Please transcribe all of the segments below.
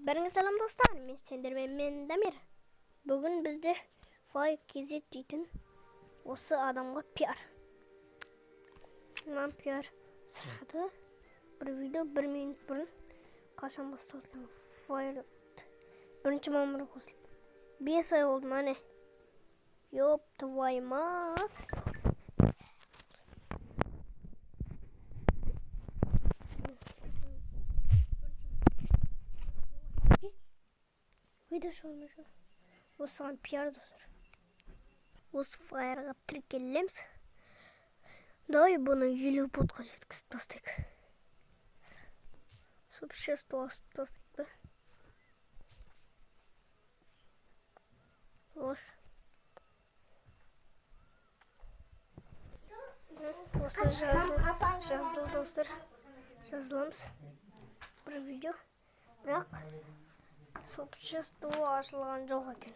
Barınga salam dostlar, men Sendirmen men Damir. Bugün bizde Fay Kizet deйтін осы адамға пиар. Мынау пиар сұрады. Bir video 1 minut bұрын қашан басталған файл 1 мамыр қосылды. 5 ай oldu mane. Ёп твою мать. Video olmuş. Osman piyar dostlar. Osfayarga tіркелеміз. Давай bunu 50 potқа жеткізіп тастайық. Субшество асып тастайық. Ош. Осы жазылды достар. Жазыламыз. Bir video. Бірақ Субшество ашылған жоқ екен.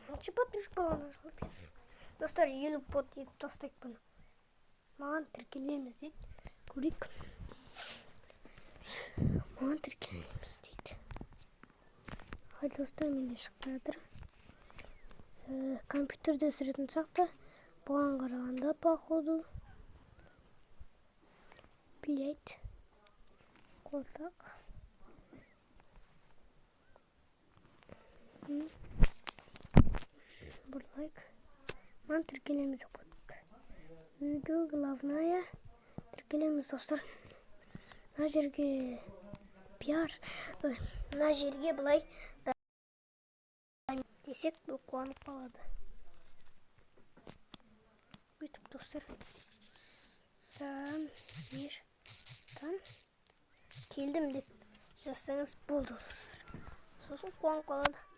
Қанша подписчик болғанда ашылды. Достар 50 pot етіп тастайық бұны. Маған тіркелеміз дейді. Көрейік. Маған тіркелеміз дейді. Хай достар, менде шықты жатыр. Компьютерде сүретін шақты. Бұған қарағанда походу. Блять. Қолтақ. Bir like. Маған тіркелеміз жоқ. Видео главная. Тіркелеміз достар. Мына жерге пиар. Мына жерге былай десек бұл қуанып қалады. Бүйтіп достар. Келдім деп жазсаңыз болды достар. Сосын қуанып қалады.